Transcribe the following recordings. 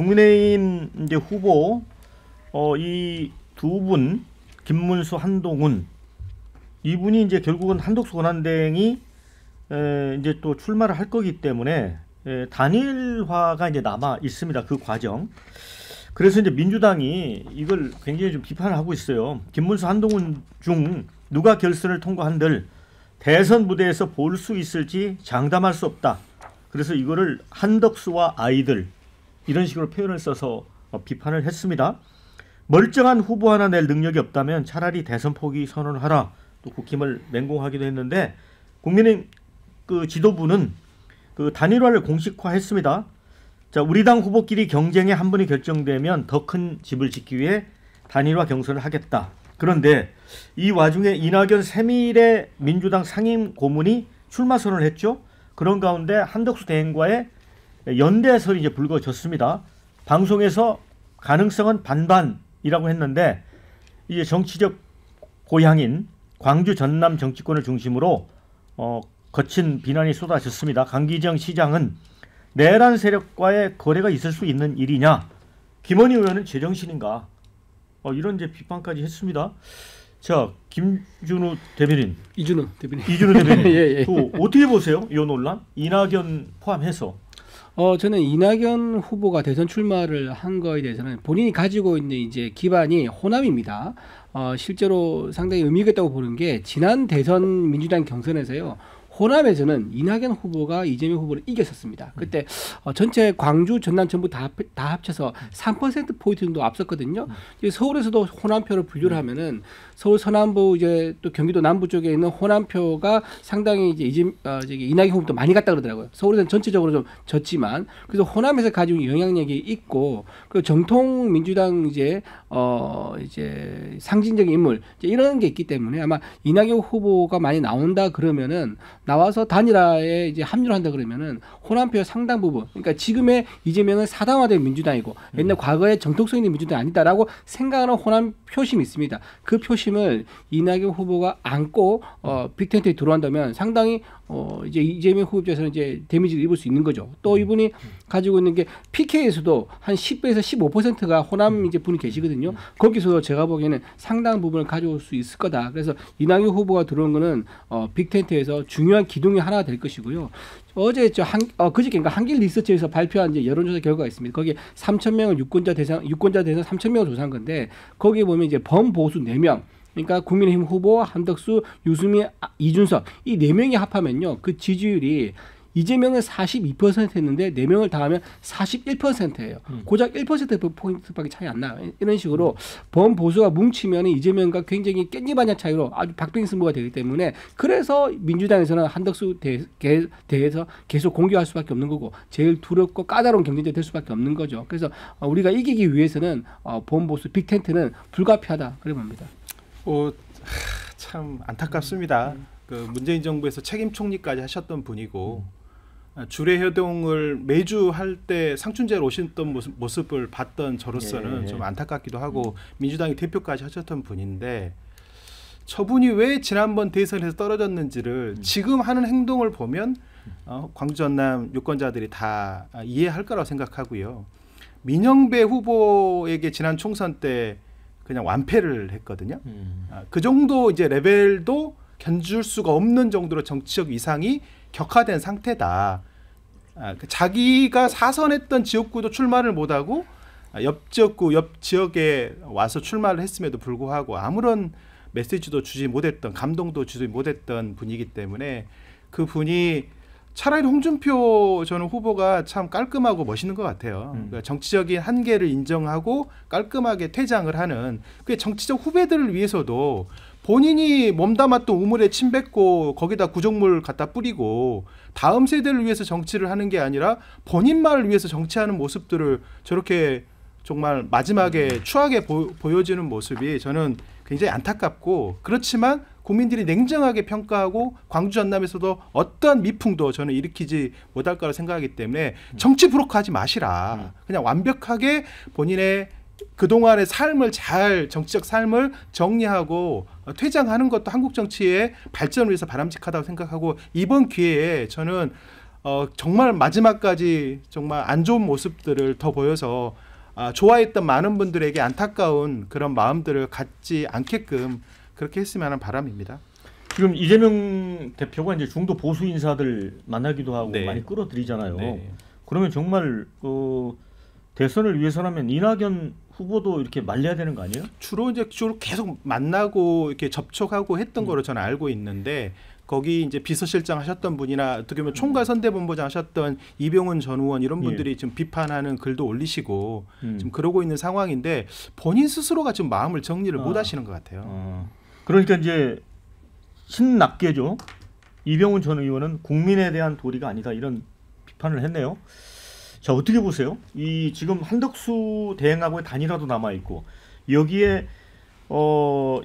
국민의힘 이제 후보 이 두 분 김문수, 한동훈 이분이 이제 결국은 한덕수 권한대행이 이제 또 출마를 할 거기 때문에 단일화가 이제 남아 있습니다. 그 과정. 그래서 이제 민주당이 이걸 굉장히 좀 비판을 하고 있어요. 김문수, 한동훈 중 누가 결선을 통과한들 대선 무대에서 볼 수 있을지 장담할 수 없다. 그래서 이거를 한덕수와 아이들 이런 식으로 표현을 써서 비판을 했습니다. 멀쩡한 후보 하나 낼 능력이 없다면 차라리 대선 포기 선언을 하라. 또 국힘을 맹공하기도 했는데 국민의힘 그 지도부는 그 단일화를 공식화했습니다. 자, 우리 당 후보끼리 경쟁에 한 분이 결정되면 더 큰 집을 짓기 위해 단일화 경선을 하겠다. 그런데 이 와중에 이낙연 세밀의 민주당 상임 고문이 출마 선언을 했죠. 그런 가운데 한덕수 대행과의 연대설이 이제 불거졌습니다. 방송에서 가능성은 반반이라고 했는데 이제 정치적 고향인 광주 전남 정치권을 중심으로 거친 비난이 쏟아졌습니다. 강기정 시장은 내란 세력과의 거래가 있을 수 있는 일이냐? 김원희 의원은 제정신인가? 이런 이제 비판까지 했습니다. 자, 김준우 대변인, 이준우 대변인, 예. 또 어떻게 보세요? 이 논란, 이낙연 포함해서. 저는 이낙연 후보가 대선 출마를 한 거에 대해서는 본인이 가지고 있는 이제 기반이 호남입니다. 실제로 상당히 의미가 있다고 보는 게 지난 대선 민주당 경선에서요. 호남에서는 이낙연 후보가 이재명 후보를 이겼었습니다. 그때 전체 광주, 전남 전부 다 합쳐서 3%포인트 정도 앞섰거든요. 서울에서도 호남표를 분류를 하면은 서울 서남부 이제 또 경기도 남부 쪽에 있는 호남표가 상당히 이제 이낙연 후보도 많이 갔다 그러더라고요. 서울에서는 전체적으로 좀 졌지만 그래서 호남에서 가지고 영향력이 있고 그 정통 민주당 이제 상징적인 인물 이제 이런 게 있기 때문에 아마 이낙연 후보가 많이 나온다 그러면은 나와서 단일화에 이제 합류를 한다 그러면은 호남표 상당 부분, 그러니까 지금의 이재명은 사당화된 민주당이고 옛날 과거의 정통성 있는 민주당이 아니다라고 생각하는 호남 표심이 있습니다. 그 표심을 이낙연 후보가 안고 빅텐트에 들어온다면 상당히 이제 이재명 후보 입장에서는 이제 데미지를 입을 수 있는 거죠. 또 이분이 가지고 있는 게 PK에서도 한 10에서 15%가 호남 이제 분이 계시거든요. 거기서 제가 보기에는 상당 부분을 가져올 수 있을 거다. 그래서 이낙연 후보가 들어온 거는 빅텐트에서 중요한 기둥이 하나 될 것이고요. 어제 그저께인가 한길 리서치에서 발표한 이제 여론조사 결과가 있습니다. 거기에 3,000명을 유권자 대상 3,000명을 조사한 건데 거기에 보면 이제 범보수 4명. 그러니까 국민의힘 후보 한덕수, 유승민, 이준석 이 4명이 합하면요. 그 지지율이 이재명은 42% 했는데 4명을 더하면 41%예요. 고작 1%포인트밖에 차이 안 나요. 이런 식으로 범보수가 뭉치면 이재명과 굉장히 깻잎 차이로 아주 박빙 승부가 되기 때문에 그래서 민주당에서는 한덕수 대해서 계속 공격할 수밖에 없는 거고 제일 두렵고 까다로운 경쟁자가 될 수밖에 없는 거죠. 그래서 우리가 이기기 위해서는 범보수 빅텐트는 불가피하다 그래 봅니다. 참 안타깝습니다. 그 문재인 정부에서 책임 총리까지 하셨던 분이고 주례회동을 매주 할 때 상춘제로 오셨던 모습을 봤던 저로서는 좀 안타깝기도 하고 민주당의 대표까지 하셨던 분인데 저분이 왜 지난번 대선에서 떨어졌는지를 지금 하는 행동을 보면 광주 전남 유권자들이 다 이해할 거라고 생각하고요. 민영배 후보에게 지난 총선 때 그냥 완패를 했거든요. 그 정도 이제 레벨도 견줄 수가 없는 정도로 정치적 위상이 격화된 상태다. 자기가 사선했던 지역구도 출마를 못하고 옆 지역구, 옆 지역에 와서 출마를 했음에도 불구하고 아무런 메시지도 주지 못했던, 감동도 주지 못했던 분이기 때문에 그 분이 차라리 홍준표 저는 후보가 참 깔끔하고 멋있는 것 같아요. 그러니까 정치적인 한계를 인정하고 깔끔하게 퇴장을 하는 그 정치적 후배들을 위해서도 본인이 몸담았던 우물에 침 뱉고 거기다 구정물 갖다 뿌리고 다음 세대를 위해서 정치를 하는 게 아니라 본인만을 위해서 정치하는 모습들을 저렇게 정말 마지막에 추하게 보여지는 모습이 저는 굉장히 안타깝고 그렇지만 국민들이 냉정하게 평가하고 광주 전남에서도 어떠한 미풍도 저는 일으키지 못할 거라 생각하기 때문에 정치 브로커하지 마시라. 그냥 완벽하게 본인의 그동안의 삶을 잘 정치적 삶을 정리하고 퇴장하는 것도 한국 정치의 발전을 위해서 바람직하다고 생각하고 이번 기회에 저는 정말 마지막까지 정말 안 좋은 모습들을 더 보여서 좋아했던 많은 분들에게 안타까운 그런 마음들을 갖지 않게끔 그렇게 했으면 하는 바람입니다. 지금 이재명 대표가 이제 중도 보수 인사들 만나기도 하고 네. 많이 끌어들이잖아요. 네. 그러면 정말 대선을 위해서라면 이낙연 후보도 이렇게 말려야 되는 거 아니에요? 주로 계속 만나고 이렇게 접촉하고 했던 거로 저는 알고 있는데 거기 이제 비서실장 하셨던 분이나 어떻게 보면 총괄 선대본부장 하셨던 이병훈 전 의원 이런 분들이 지금 비판하는 글도 올리시고 지금 그러고 있는 상황인데 본인 스스로가 지금 마음을 정리를 못 하시는 것 같아요. 그러니까 이제 신낙계죠. 이병훈 전 의원은 국민에 대한 도리가 아니다 이런 비판을 했네요. 자, 어떻게 보세요? 이 지금 한덕수 대행하고의 단일화도 남아 있고 여기에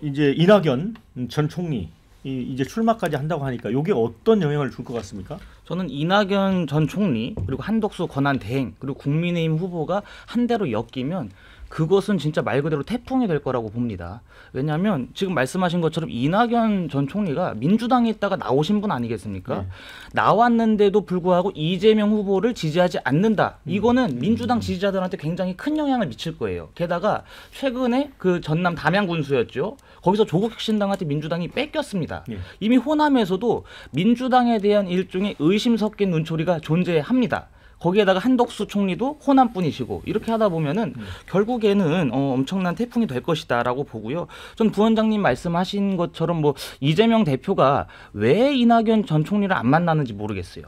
이제 이낙연 전 총리 이제 출마까지 한다고 하니까 이게 어떤 영향을 줄 것 같습니까? 저는 이낙연 전 총리 그리고 한덕수 권한 대행 그리고 국민의힘 후보가 한 대로 엮이면 그것은 진짜 말 그대로 태풍이 될 거라고 봅니다. 왜냐하면 지금 말씀하신 것처럼 이낙연 전 총리가 민주당에 있다가 나오신 분 아니겠습니까? 네. 나왔는데도 불구하고 이재명 후보를 지지하지 않는다. 이거는 민주당 지지자들한테 굉장히 큰 영향을 미칠 거예요. 게다가 최근에 그 전남 담양군수였죠. 거기서 조국혁신당한테 민주당이 뺏겼습니다. 네. 이미 호남에서도 민주당에 대한 일종의 의심 섞인 눈초리가 존재합니다. 거기에다가 한덕수 총리도 호남 분이시고 이렇게 하다 보면은 결국에는 엄청난 태풍이 될 것이다라고 보고요. 전 부원장님 말씀하신 것처럼 뭐 이재명 대표가 왜 이낙연 전 총리를 안 만나는지 모르겠어요.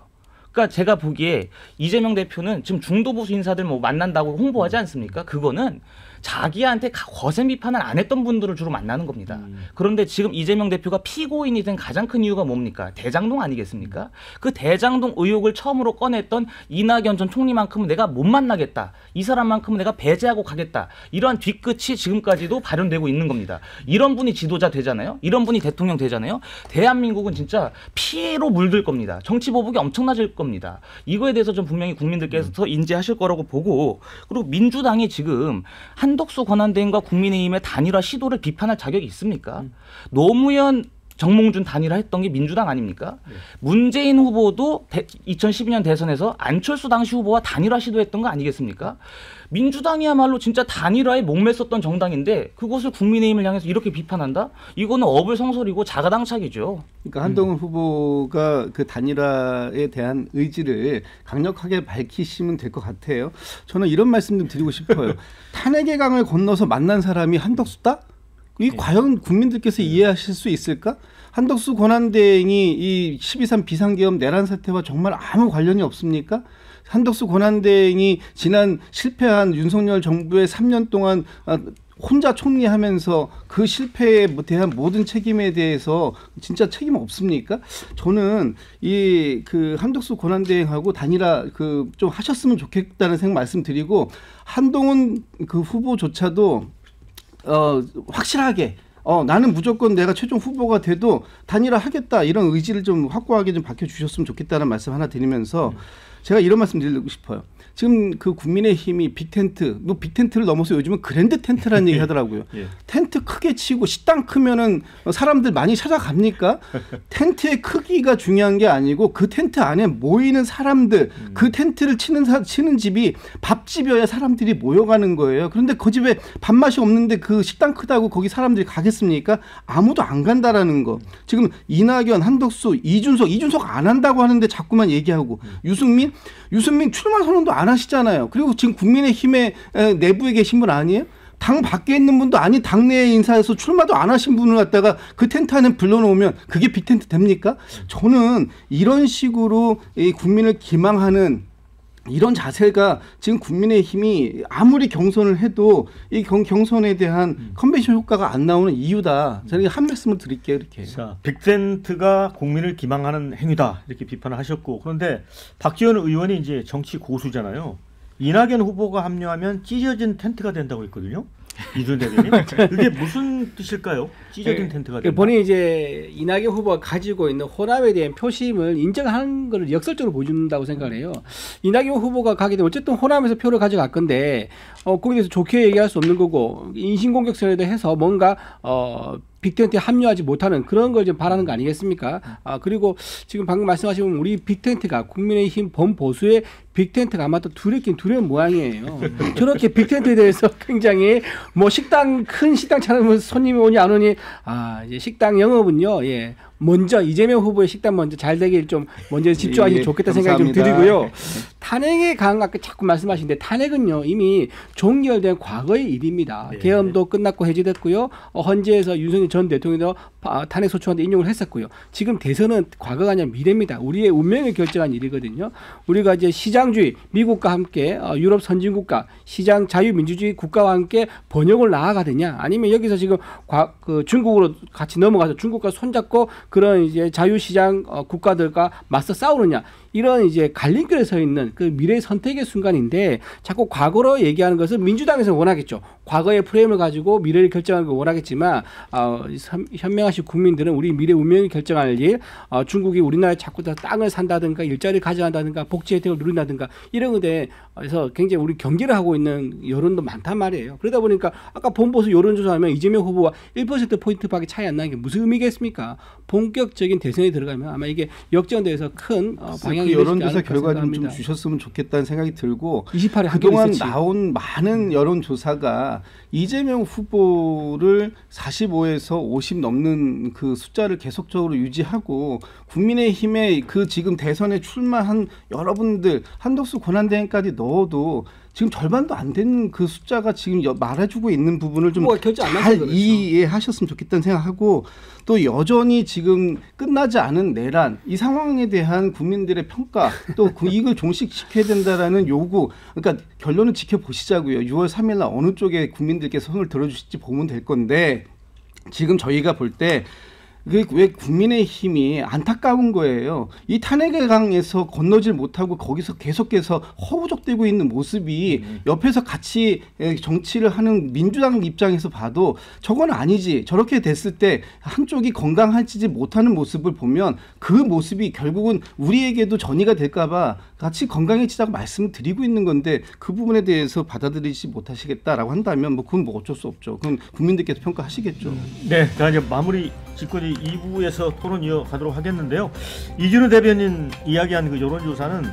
그러니까 제가 보기에 이재명 대표는 지금 중도 보수 인사들 뭐 만난다고 홍보하지 않습니까? 그거는 자기한테 거센 비판을 안 했던 분들을 주로 만나는 겁니다. 그런데 지금 이재명 대표가 피고인이 된 가장 큰 이유가 뭡니까? 대장동 아니겠습니까? 그 대장동 의혹을 처음으로 꺼냈던 이낙연 전 총리만큼은 내가 못 만나겠다. 이 사람만큼은 내가 배제하고 가겠다. 이러한 뒤끝이 지금까지도 발현되고 있는 겁니다. 이런 분이 지도자 되잖아요. 이런 분이 대통령 되잖아요. 대한민국은 진짜 피해로 물들 겁니다. 정치 보복이 엄청나질 겁니다. 이거에 대해서 좀 분명히 국민들께서 인지하실 거라고 보고 그리고 민주당이 지금 한덕수 권한대행과 국민의힘의 단일화 시도를 비판할 자격이 있습니까? 노무현 정몽준 단일화 했던 게 민주당 아닙니까? 네. 문재인 후보도 2012년 대선에서 안철수 당시 후보와 단일화 시도했던 거 아니겠습니까? 민주당이야말로 진짜 단일화에 목맸었던 정당인데 그것을 국민의힘을 향해서 이렇게 비판한다? 이거는 어불성설이고 자가당착이죠. 그러니까 한동훈 후보가 그 단일화에 대한 의지를 강력하게 밝히시면 될 것 같아요. 저는 이런 말씀 좀 드리고 싶어요. 탄핵의 강을 건너서 만난 사람이 한덕수다? 이 과연 국민들께서 이해하실 수 있을까? 한덕수 권한대행이 이 12.3 비상계엄 내란 사태와 정말 아무 관련이 없습니까? 한덕수 권한대행이 지난 실패한 윤석열 정부의 3년 동안 혼자 총리하면서 그 실패에 대한 모든 책임에 대해서 진짜 책임 없습니까? 저는 이 그 한덕수 권한대행하고 단일화 좀 하셨으면 좋겠다는 생각 말씀드리고 한동훈 그 후보조차도 확실하게 나는 무조건 내가 최종 후보가 돼도 단일화 하겠다 이런 의지를 좀 확고하게 좀 밝혀주셨으면 좋겠다는 말씀 하나 드리면서 제가 이런 말씀 드리고 싶어요. 지금 그 국민의힘이 빅텐트, 뭐 빅텐트를 넘어서 요즘은 그랜드 텐트라는 얘기 하더라고요. 예. 텐트 크게 치고 식당 크면은 사람들 많이 찾아갑니까? 텐트의 크기가 중요한 게 아니고 그 텐트 안에 모이는 사람들, 그 텐트를 치는 집이 밥집이어야 사람들이 모여가는 거예요. 그런데 그 집에 밥맛이 없는데 그 식당 크다고 거기 사람들이 가겠습니까? 아무도 안 간다라는 거. 지금 이낙연, 한덕수, 이준석 안 한다고 하는데 자꾸만 얘기하고 유승민 출마 선언도 안 하시잖아요. 그리고 지금 국민의힘의 내부에 계신 분 아니에요? 당 밖에 있는 분도 아니 당내 인사에서 출마도 안 하신 분을 갖다가 그 텐트 안에 불러놓으면 그게 빅텐트 됩니까? 저는 이런 식으로 이 국민을 기망하는 이런 자세가 지금 국민의힘이 아무리 경선을 해도 이 경선에 대한 컨벤션 효과가 안 나오는 이유다. 제가 한 말씀을 드릴게요. 이렇게. 자, 빅텐트가 국민을 기망하는 행위다 이렇게 비판을 하셨고 그런데 박지원 의원이 이제 정치 고수잖아요. 이낙연 후보가 합류하면 찢어진 텐트가 된다고 했거든요. 이준 대변인. 그게 무슨 뜻일까요? 찢어진 텐트가 된다. 본인이 이제 이낙연 후보가 가지고 있는 호남에 대한 표심을 인정하는 것을 역설적으로 보여준다고 생각을 해요. 이낙연 후보가 가게 되면 어쨌든 호남에서 표를 가져갈 건데 거기에 대해서 좋게 얘기할 수 없는 거고 인신공격성에 대해서 뭔가 빅텐트에 합류하지 못하는 그런 걸 좀 바라는 거 아니겠습니까? 그리고 지금 방금 말씀하신 우리 빅텐트가 국민의힘 범보수의 빅텐트가 아마 또 두려운 모양이에요. 저렇게 빅텐트에 대해서 굉장히 뭐 식당 큰 식당 차리면 손님이 오니 안 오니 이제 식당 영업은요. 예. 먼저 이재명 후보의 식당 먼저 잘 되길 좀 먼저 집중하시면 좋겠다 생각이 좀 들고요. 탄핵의 강 아까 자꾸 말씀하시는데 탄핵은요 이미 종결된 과거의 일입니다. 네. 계엄도 끝났고 해제됐고요. 헌재에서 윤석열 전 대통령도 탄핵 소추안에 인용을 했었고요. 지금 대선은 과거가 아니라 미래입니다. 우리의 운명을 결정한 일이거든요. 우리가 이제 시장주의 미국과 함께 유럽 선진국가 시장 자유민주주의 국가와 함께 번영을 나아가느냐 아니면 여기서 지금 그 중국으로 같이 넘어가서 중국과 손잡고 그런 이제 자유시장 국가들과 맞서 싸우느냐 이런 이제 갈림길에 서 있는 그 미래 선택의 순간인데 자꾸 과거로 얘기하는 것은 민주당에서 원하겠죠. 과거의 프레임을 가지고 미래를 결정하는 걸 원하겠지만 현명하신 국민들은 우리 미래 운명을 결정할 일 중국이 우리나라에 자꾸 다 땅을 산다든가 일자리를 가져간다든가 복지 혜택을 누린다든가 이런 것에 그래서 굉장히 우리 경계를 하고 있는 여론도 많단 말이에요. 그러다 보니까 아까 본보수 여론조사하면 이재명 후보와 1%포인트밖에 차이 안 나는 게 무슨 의미겠습니까? 본격적인 대선에 들어가면 아마 이게 역전돼서 큰 방향이 그 여론조사 결과 좀 주셨으면 좋겠다는 생각이 들고 28에 그동안 나온 많은 여론조사가 이재명 후보를 45에서 50 넘는 그 숫자를 계속적으로 유지하고 국민의힘의 그 지금 대선에 출마한 여러분들 한덕수 권한대행까지 넣어도 지금 절반도 안 되는 그 숫자가 지금 말해주고 있는 부분을 좀 잘 이해하셨으면 좋겠다는 생각하고 또 여전히 지금 끝나지 않은 내란 이 상황에 대한 국민들의 평가 또 이걸 종식시켜야 된다라는 요구 그러니까 결론은 지켜보시자고요. 6월 3일 날 어느 쪽에 국민들께서 손을 들어주실지 보면 될 건데 지금 저희가 볼 때 왜 국민의힘이 안타까운 거예요. 이 탄핵의 강에서 건너질 못하고 거기서 계속해서 허우적대고 있는 모습이 옆에서 같이 정치를 하는 민주당 입장에서 봐도 저건 아니지. 저렇게 됐을 때 한쪽이 건강해지지 못하는 모습을 보면 그 모습이 결국은 우리에게도 전이가 될까 봐 같이 건강해지자고 말씀을 드리고 있는 건데 그 부분에 대해서 받아들이지 못하시겠다라고 한다면 뭐 그건 뭐 어쩔 수 없죠. 그건 국민들께서 평가하시겠죠. 네, 자 이제 마무리 짓고 2부에서 토론 이어가도록 하겠는데요. 이준우 대변인 이야기한 그 여론조사는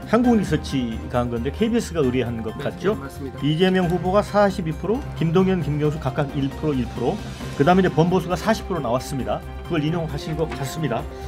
한국리서치가 한 건데 KBS가 의뢰한 것 같죠? 네, 맞습니다. 이재명 후보가 42%, 김동연, 김경수 각각 1%, 그 다음에 이제 범보수가 40% 나왔습니다. 그걸 인용하신 것 같습니다.